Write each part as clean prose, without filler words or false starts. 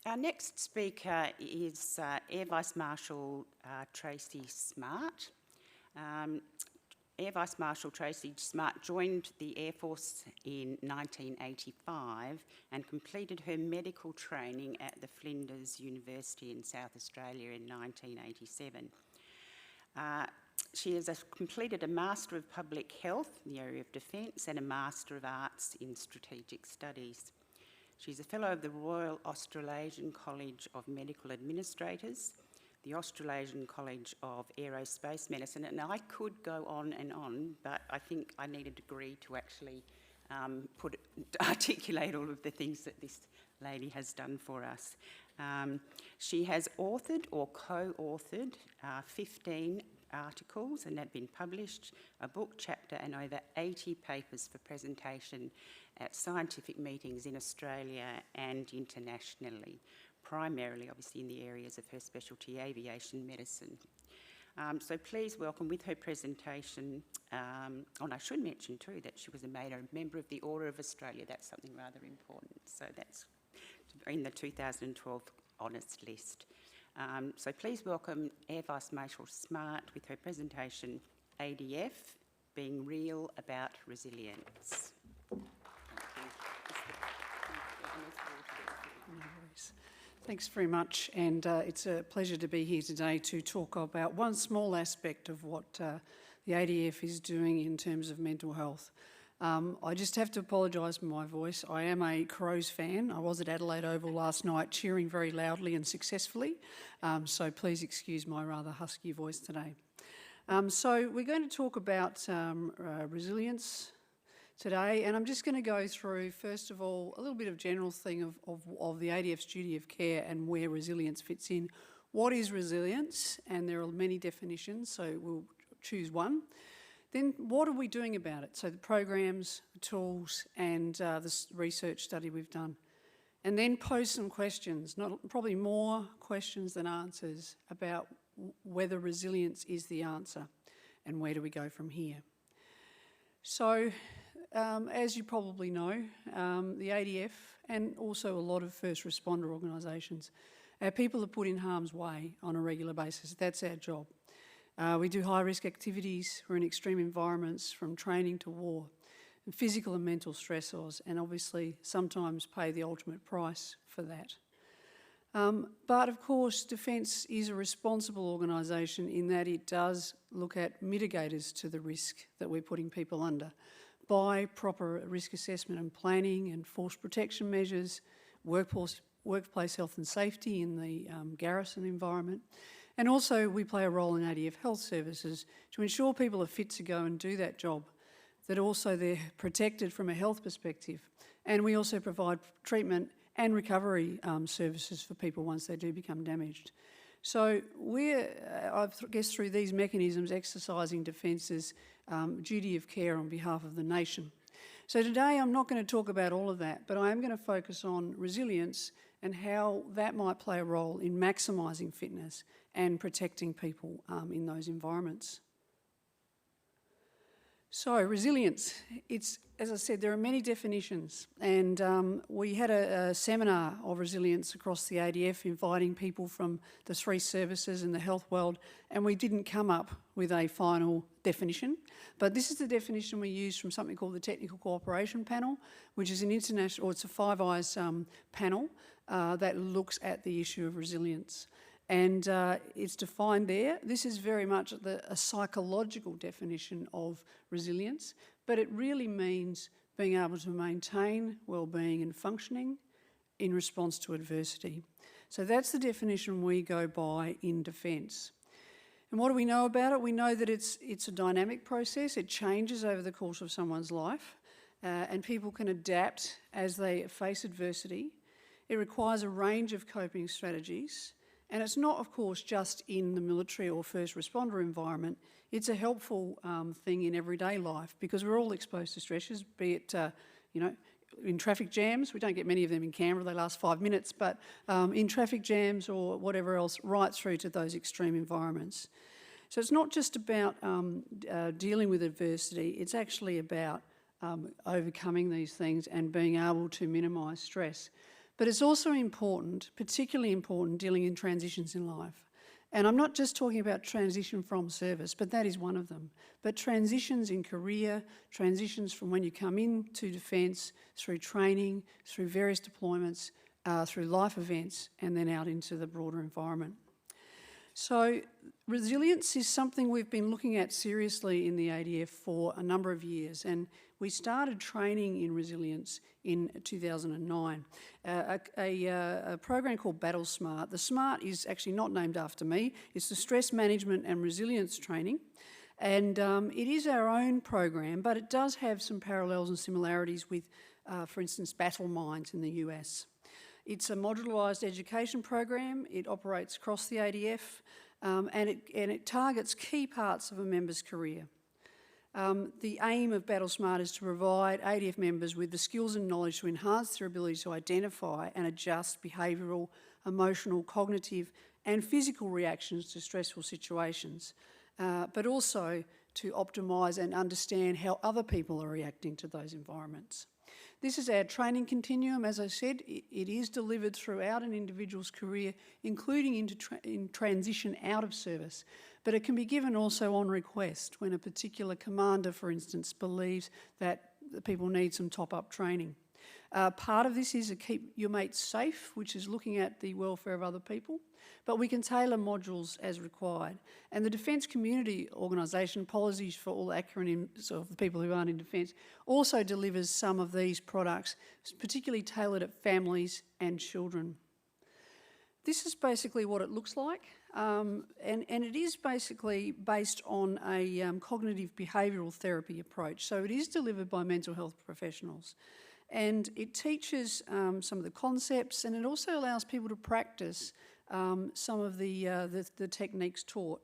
Our next speaker is Air Vice Marshal Tracy Smart. Air Vice Marshal Tracy Smart joined the Air Force in 1985 and completed her medical training at the Flinders University in South Australia in 1987. She has completed a Master of Public Health in the area of defence and a Master of Arts in Strategic Studies. She's a Fellow of the Royal Australasian College of Medical Administrators, the Australasian College of Aerospace Medicine, and I could go on and on, but I think I need a degree to actually articulate all of the things that this lady has done for us. She has authored or co-authored 15 articles and have been published, a book, chapter, and over 80 papers for presentation at scientific meetings in Australia and internationally, primarily obviously in the areas of her specialty, aviation medicine. So please welcome with her presentation, and I should mention too that she was made a member of the Order of Australia. That's something rather important. So that's in the 2012 honours list. So please welcome Air Vice Marshal Smart with her presentation, ADF, Being Real About Resilience. Thanks very much, and it's a pleasure to be here today to talk about one small aspect of what the ADF is doing in terms of mental health. I just have to apologise for my voice. I am a Crows fan. I was at Adelaide Oval last night cheering very loudly and successfully, so please excuse my rather husky voice today. So we're going to talk about resilience today, and I'm just going to go through, first of all, a little bit of general thing of the ADF's duty of care and where resilience fits in. What is resilience? And there are many definitions, so we'll choose one. Then what are we doing about it? So the programs, the tools, and the research study we've done. And then pose some questions, probably more questions than answers, about whether resilience is the answer and where do we go from here. So as you probably know, the ADF and also a lot of first responder organisations, our people are put in harm's way on a regular basis. That's our job. We do high-risk activities. We're in extreme environments, from training to war, and physical and mental stressors, and obviously sometimes pay the ultimate price for that. But of course, Defence is a responsible organisation in that it does look at mitigators to the risk that we're putting people under by proper risk assessment and planning and force protection measures, workplace health and safety in the garrison environment. And also we play a role in ADF Health Services to ensure people are fit to go and do that job, that also they're protected from a health perspective. And we also provide treatment and recovery services for people once they do become damaged. So I guess through these mechanisms, exercising Defence's duty of care on behalf of the nation. So today I'm not going to talk about all of that, but I am going to focus on resilience and how that might play a role in maximising fitness and protecting people in those environments. So resilience, as I said, there are many definitions, and we had a seminar of resilience across the ADF inviting people from the three services in the health world, and we didn't come up with a final definition, but this is the definition we use from something called the Technical Cooperation Panel, which is an international, or it's a Five Eyes panel that looks at the issue of resilience. And it's defined there. This is very much a psychological definition of resilience, but it really means being able to maintain well-being and functioning in response to adversity. So that's the definition we go by in Defence. And what do we know about it? We know that it's a dynamic process. It changes over the course of someone's life, and people can adapt as they face adversity. It requires a range of coping strategies. And it's not, of course, just in the military or first responder environment. It's a helpful thing in everyday life because we're all exposed to stressors, be it, in traffic jams. We don't get many of them in Canberra, they last 5 minutes, but in traffic jams or whatever else, right through to those extreme environments. So it's not just about dealing with adversity, it's actually about overcoming these things and being able to minimise stress. But it's also important, particularly important, dealing in transitions in life. And I'm not just talking about transition from service, but that is one of them. But transitions in career, transitions from when you come into defence, through training, through various deployments, through life events, and then out into the broader environment. So resilience is something we've been looking at seriously in the ADF for a number of years, and we started training in resilience in 2009. A program called Battle Smart. The SMART is actually not named after me. It's the Stress Management and Resilience Training, and it is our own program, but it does have some parallels and similarities with, for instance, Battle Mines in the US. It's a modularised education program. It operates across the ADF, and it targets key parts of a member's career. The aim of Battle Smart is to provide ADF members with the skills and knowledge to enhance their ability to identify and adjust behavioural, emotional, cognitive and physical reactions to stressful situations, but also to optimise and understand how other people are reacting to those environments. This is our training continuum. As I said, it is delivered throughout an individual's career, including in transition out of service. But it can be given also on request when a particular commander, for instance, believes that the people need some top-up training. Part of this is to keep your mates safe, which is looking at the welfare of other people, but we can tailor modules as required. And the Defence Community Organisation, apologies for all the acronyms of the people who aren't in defence, also delivers some of these products, particularly tailored at families and children. This is basically what it looks like, and it is basically based on a cognitive behavioural therapy approach. So it is delivered by mental health professionals. And it teaches some of the concepts, and it also allows people to practice some of the techniques taught.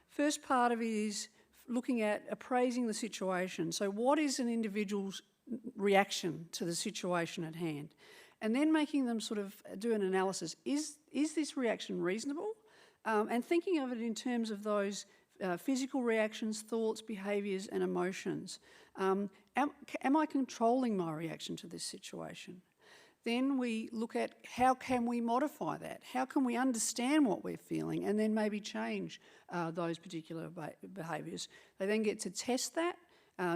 First part of it is looking at appraising the situation. So what is an individual's reaction to the situation at hand? And then making them sort of do an analysis. Is this reaction reasonable? And thinking of it in terms of those physical reactions, thoughts, behaviours and emotions. Am I controlling my reaction to this situation? Then we look at how can we modify that? How can we understand what we're feeling and then maybe change those particular behaviours? They then get to test that,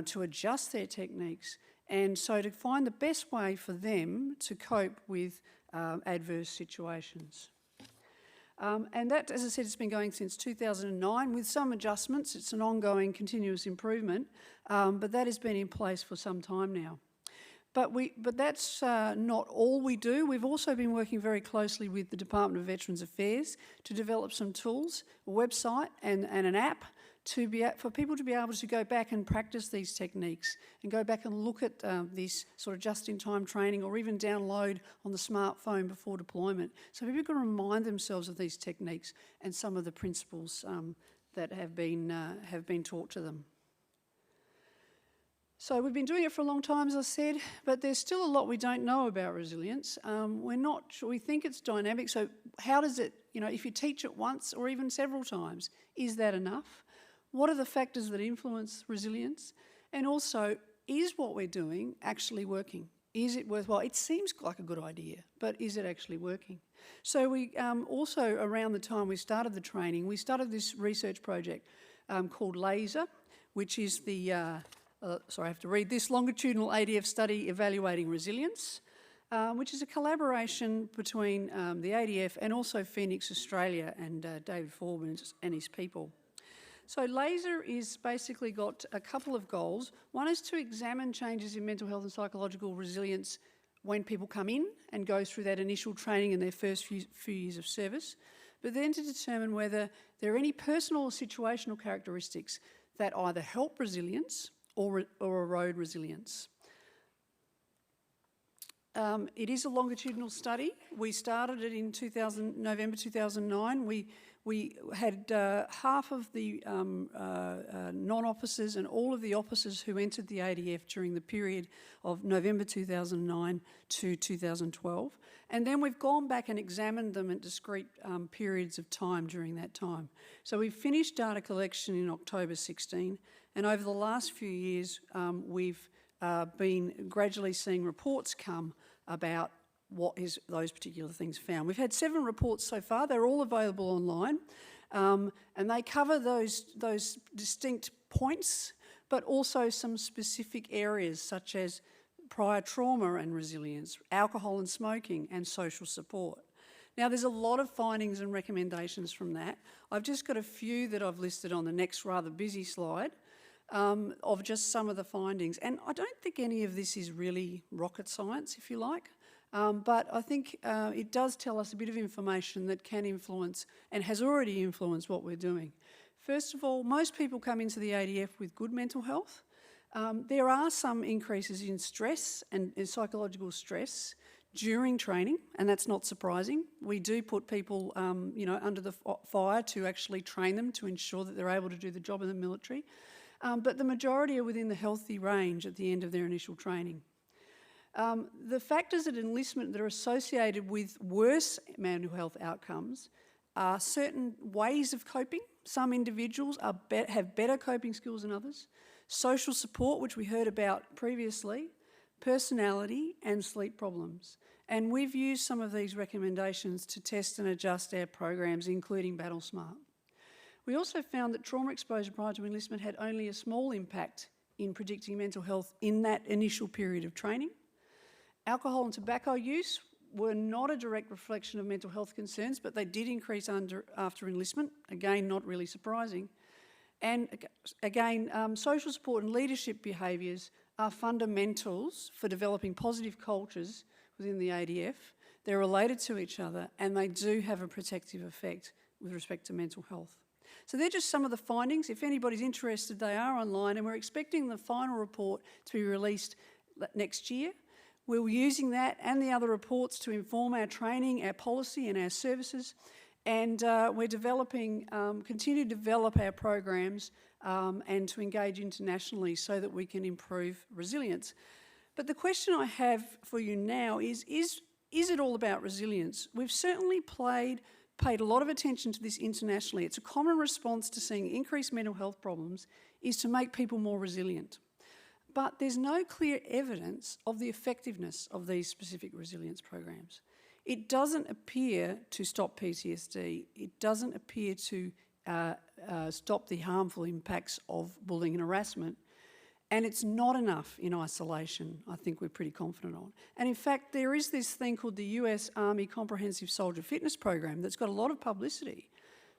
to adjust their techniques, and so to find the best way for them to cope with adverse situations. And that, as I said, it's been going since 2009 with some adjustments. It's an ongoing continuous improvement, but that has been in place for some time now. But that's not all we do. We've also been working very closely with the Department of Veterans Affairs to develop some tools, a website and an app for people to be able to go back and practice these techniques and go back and look at this sort of just-in-time training, or even download on the smartphone before deployment. So people can remind themselves of these techniques and some of the principles that have been taught to them. So we've been doing it for a long time, as I said, but there's still a lot we don't know about resilience. We're not sure. We think it's dynamic. So how does it, if you teach it once or even several times, is that enough? What are the factors that influence resilience? And also, is what we're doing actually working? Is it worthwhile? It seems like a good idea, but is it actually working? So we also, around the time we started the training, we started this research project called LASER, which is the, sorry, I have to read this, Longitudinal ADF Study Evaluating Resilience, which is a collaboration between the ADF and also Phoenix Australia and David Forbin and his people. So LASER is basically got a couple of goals. One is to examine changes in mental health and psychological resilience when people come in and go through that initial training in their first few years of service, but then to determine whether there are any personal or situational characteristics that either help resilience or erode resilience. It is a longitudinal study. We started it in November 2009. We had half of the non-officers and all of the officers who entered the ADF during the period of November 2009 to 2012. And then we've gone back and examined them at discrete periods of time during that time. So we finished data collection in October 16, and over the last few years we've been gradually seeing reports come about what is those particular things found. We've had 7 reports so far. They're all available online, and they cover those distinct points, but also some specific areas such as prior trauma and resilience, alcohol and smoking, and social support. Now, there's a lot of findings and recommendations from that. I've just got a few that I've listed on the next rather busy slide of just some of the findings. And I don't think any of this is really rocket science, if you like, but I think it does tell us a bit of information that can influence and has already influenced what we're doing. First of all, most people come into the ADF with good mental health. There are some increases in stress and in psychological stress during training, and that's not surprising. We do put people, under the fire to actually train them to ensure that they're able to do the job in the military. But the majority are within the healthy range at the end of their initial training. The factors at enlistment that are associated with worse mental health outcomes are certain ways of coping. Some individuals have better coping skills than others. Social support, which we heard about previously, personality and sleep problems. And we've used some of these recommendations to test and adjust our programs, including Battle Smart. We also found that trauma exposure prior to enlistment had only a small impact in predicting mental health in that initial period of training. Alcohol and tobacco use were not a direct reflection of mental health concerns, but they did increase after enlistment, again, not really surprising. And again, social support and leadership behaviours are fundamentals for developing positive cultures within the ADF. They're related to each other, and they do have a protective effect with respect to mental health. So they're just some of the findings. If anybody's interested, they are online, and we're expecting the final report to be released next year. We're using that and the other reports to inform our training, our policy and our services, and we're continue to develop our programs and to engage internationally so that we can improve resilience. But the question I have for you now is it all about resilience? We've certainly paid a lot of attention to this internationally. It's a common response to seeing increased mental health problems is to make people more resilient. But there's no clear evidence of the effectiveness of these specific resilience programs. It doesn't appear to stop PTSD. It doesn't appear to stop the harmful impacts of bullying and harassment. And it's not enough in isolation, I think we're pretty confident on. And in fact, there is this thing called the US Army Comprehensive Soldier Fitness Program that's got a lot of publicity,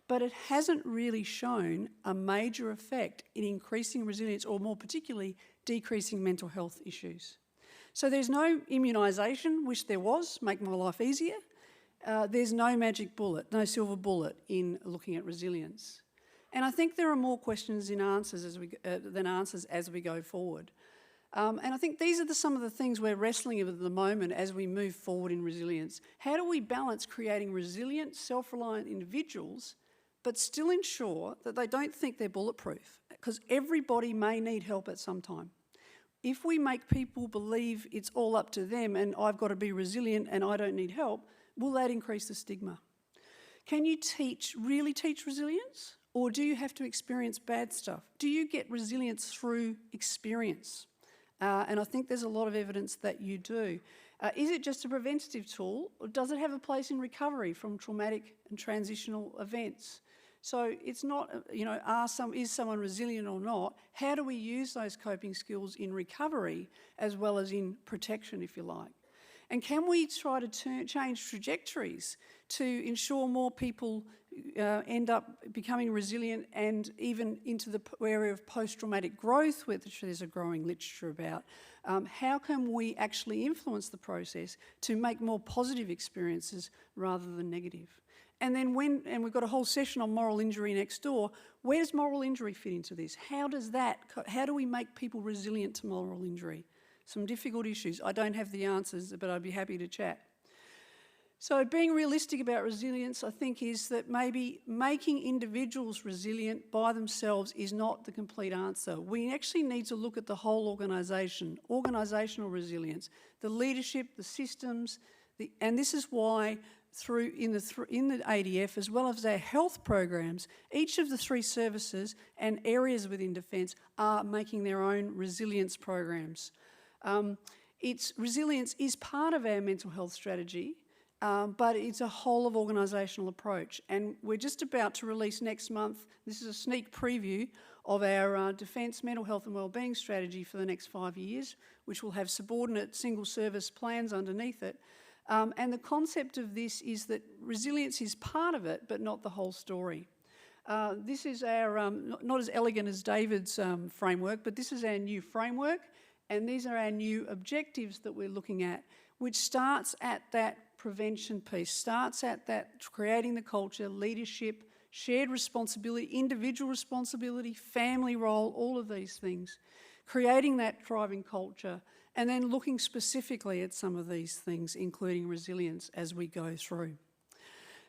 but it hasn't really shown a major effect in increasing resilience, or more particularly, decreasing mental health issues. So there's no immunisation, which there was, make my life easier. There's no magic bullet, no silver bullet in looking at resilience. And I think there are more questions than answers as we go forward. And I think these are some of the things we're wrestling with at the moment as we move forward in resilience. How do we balance creating resilient, self-reliant individuals, but still ensure that they don't think they're bulletproof? Because everybody may need help at some time. If we make people believe it's all up to them and I've got to be resilient and I don't need help, will that increase the stigma? Can you really teach resilience? Or do you have to experience bad stuff? Do you get resilience through experience? And I think there's a lot of evidence that you do. Is it just a preventative tool, or does it have a place in recovery from traumatic and transitional events? So it's not, is someone resilient or not? How do we use those coping skills in recovery as well as in protection, if you like? And can we try to change trajectories to ensure more people end up becoming resilient, and even into the area of post-traumatic growth, which there's a growing literature about? How can we actually influence the process to make more positive experiences rather than negative? And then we've got a whole session on moral injury next door. Where does moral injury fit into this? How do we make people resilient to moral injury? Some difficult issues. I don't have the answers, but I'd be happy to chat. So being realistic about resilience, I think, is that maybe making individuals resilient by themselves is not the complete answer. We actually need to look at the whole organisation, organisational resilience, the leadership, the systems, and this is why in the ADF, as well as our health programs, each of the 3 services and areas within Defence are making their own resilience programs. resilience is part of our mental health strategy, but it's a whole of organisational approach. And we're just about to release next month, this is a sneak preview of our Defence Mental Health and Wellbeing strategy for the next 5 years, which will have subordinate single service plans underneath it. And the concept of this is that resilience is part of it, but not the whole story. This is our, not as elegant as David's framework, but this is our new framework, and these are our new objectives that we're looking at, which starts at that prevention piece, starts at that creating the culture, leadership, shared responsibility, individual responsibility, family role, all of these things, creating that thriving culture, and then looking specifically at some of these things, including resilience, as we go through.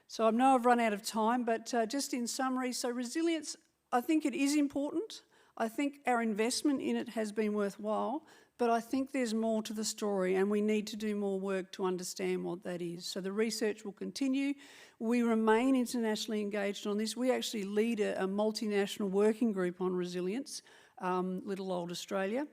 So I know I've run out of time, but just in summary, so resilience, I think it is important. I think our investment in it has been worthwhile, but I think there's more to the story and we need to do more work to understand what that is. So the research will continue. We remain internationally engaged on this. We actually lead a multinational working group on resilience, Little Old Australia.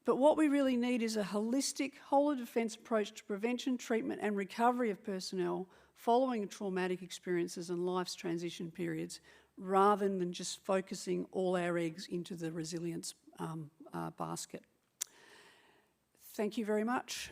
But what we really need is a holistic, whole-of-defence approach to prevention, treatment and recovery of personnel following traumatic experiences and life's transition periods, rather than just focusing all our eggs into the resilience basket. Thank you very much.